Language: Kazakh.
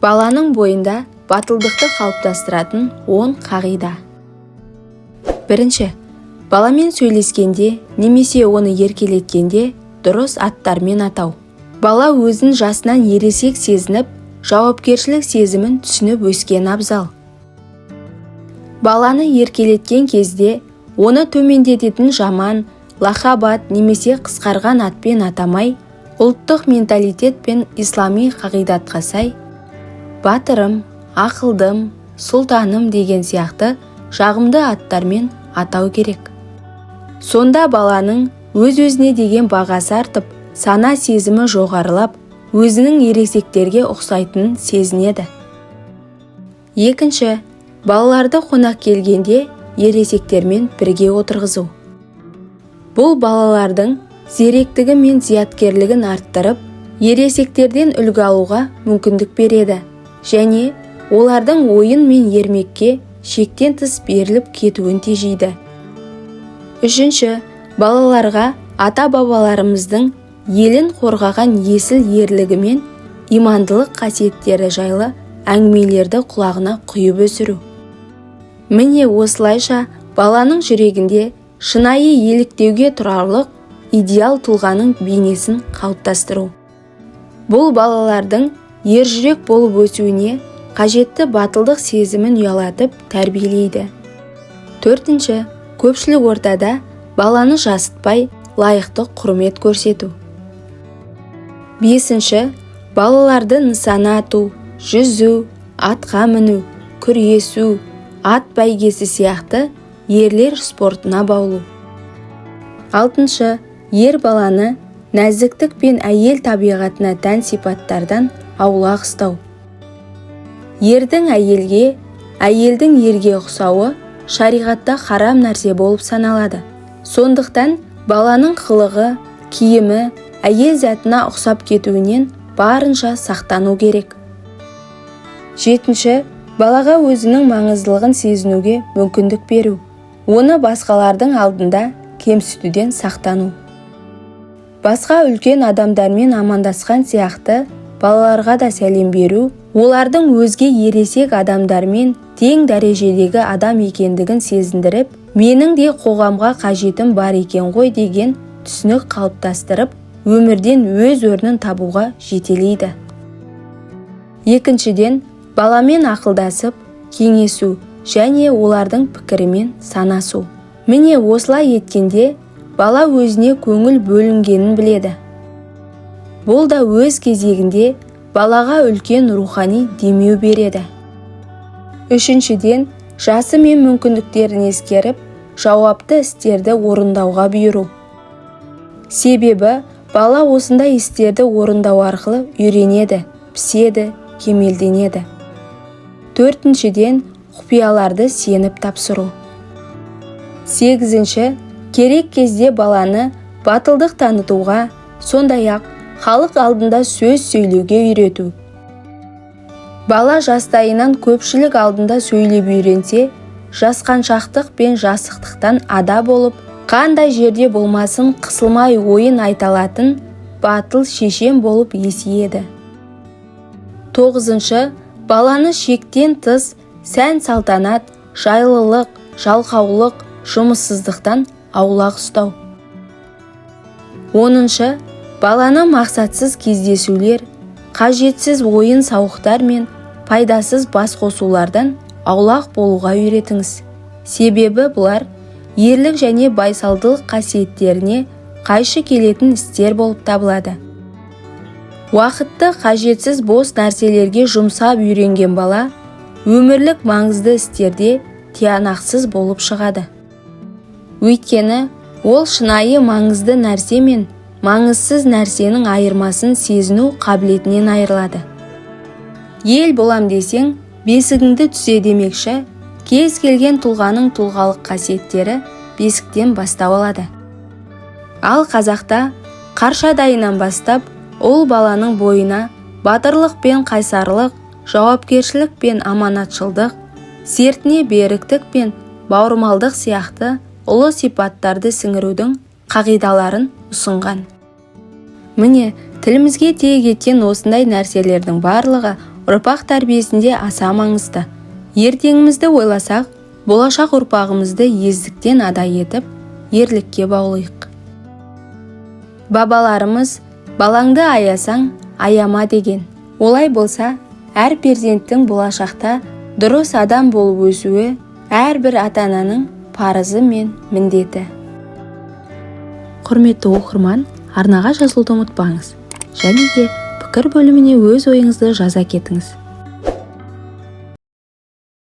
Баланың бойында батылдықты қалыптастыратын 10 қағида. Бірінші, баламен сөйлескенде немесе оны еркелеткенде дұрыс аттармен атау. Бала өзін жасынан ересек сезініп, жауапкершілік сезімін түсініп өскен абзал. Баланы еркелеткен кезде оны төмендететін жаман, лақабат немесе қысқарған атпен атамай, ұлттық менталитет пен ислами қағидатқа сай, батырым, ақылдым, сұлтаным деген сияқты жағымды аттармен атау керек. Сонда баланың өз-өзіне деген бағасы артып, сана сезімі жоғарылап, өзінің ересектерге ұқсайтынын сезінеді. Екінші, балаларды қонақ келгенде ересектермен бірге отырғызу. Бұл балалардың зеректігі мен зияткерлігін арттырып, ересектерден үлгі алуға мүмкіндік береді және олардың ойын мен ермекке шектен тыс беріліп кетуін тежейді. Үшінші, балаларға ата-бабаларымыздың елін қорғаған есіл ерлігі мен имандылық қасиеттері жайлы әңгімелерді құлағына құйып өсіру. Міне осылайша баланың жүрегінде шынайы еліктеуге тұрарлық идеал тұлғаның бейнесін қалыптастыру. Бұл балалардың ержүрек болып өсуіне қажетті батылдық сезімін ұялатып тәрбиелейді. Төртінші, көпшілік ортада баланы жасытпай, лайықты құрмет көрсету. Бесінші, балаларды нысана ату, жүзу, атқа міну, күресу, ат бәйгесі сияқты ерлер спортына баулу. Алтыншы, ер баланы нәзіктік пен әйел табиғатына тән сипаттардан аулақ ұстау. Ердің әйелге, әйелдің ерге ұқсауы шариғатта харам нәрсе болып саналады. Сондықтан баланың қылығы, киімі әйел затына ұқсап кетуінен барынша сақтану керек. Жетінші, балаға өзінің маңыздылығын сезінуге мүмкіндік беру. Оны басқалардың алдында кемсітуден сақтану. Басқа үлкен адамдармен амандасқан сияқты балаларға да сәлем беру, олардың өзге ересек адамдармен тең дәрежедегі адам екендігін сезіндіріп, менің де қоғамға қажетім бар екен ғой деген түсінік қалыптастырып, өмірден өз орнын табуға жетелейді. Екіншіден, баламен ақылдасып, кеңесу және олардың пікірімен санасу. Міне осылай еткенде, бала өзіне көңіл бөлінгенін біледі. Бұл да өз кезегінде балаға үлкен рухани демеу береді. Үшіншіден, жасы мен мүмкіндіктерін ескеріп, жауапты істерді орындауға бұйыру. Себебі, бала осындай істерді орындау арқылы үйренеді, піседі, кемелденеді. Төртіншіден, құпияларды сеніп тапсыру. Сегізінші, керек кезде баланы батылдық танытуға, сондай-ақ халық алдында сөз сөйлеуге үйрету. Бала жастайынан көпшілік алдында сөйлеп үйренсе, жасқаншақтық пен жасықтықтан ада болып, қандай жерде болмасын қысылмай ойын айталатын батыл шешен болып есейеді. Тоғызыншы, баланы шектен тыс сән-салтанат, жайлылық, жалқаулық, жұмыссыздықтан аулақ ұстау. Оныншы, баланы мақсатсыз кездесулер, қажетсіз ойын-сауықтар мен пайдасыз бас қосулардан аулақ болуға үйретіңіз. Себебі бұлар ерлік және байсалдылық қасиеттеріне қайшы келетін істер болып табылады. Уақытты қажетсіз бос нәрселерге жұмсап үйренген бала өмірлік маңызды істерде тиянақсыз болып шығады. Өйткені ол шынайы маңызды нәрсе мен маңызсыз нәрсенің айырмасын сезіну қабілетінен айырылады. Ел болам десең, бесігіңді түзе демекші, кез келген тұлғаның тұлғалық қасиеттері бесіктен бастау алады. Ал қазақта қаршадайынан бастап ұл баланың бойына батырлық пен қайсарлық, жауапкершілік пен аманатшылдық, сертіне беріктік пен бауырмалдық сияқты ұлы сипаттарды сіңірудің қағидаларын ұсынған. Міне, Тілімізге тиек еткен осындай нәрселердің барлығы ұрпақ тәрбиесінде аса маңызды. Ертеңімізді ойласақ, болашақ ұрпағымызды ездіктен ада етіп, ерлікке баулайық. Бабаларымыз балаңды аясаң, аяма деген. Олай болса, әр перзенттің болашақта дұрыс адам болып өсуі әрбір ата-ананың парызы мен міндеті. Құрметті оқырман, арнаға жазылуды ұмытпаңыз. Және де пікір бөліміне өз ойыңызды жаза кетіңіз.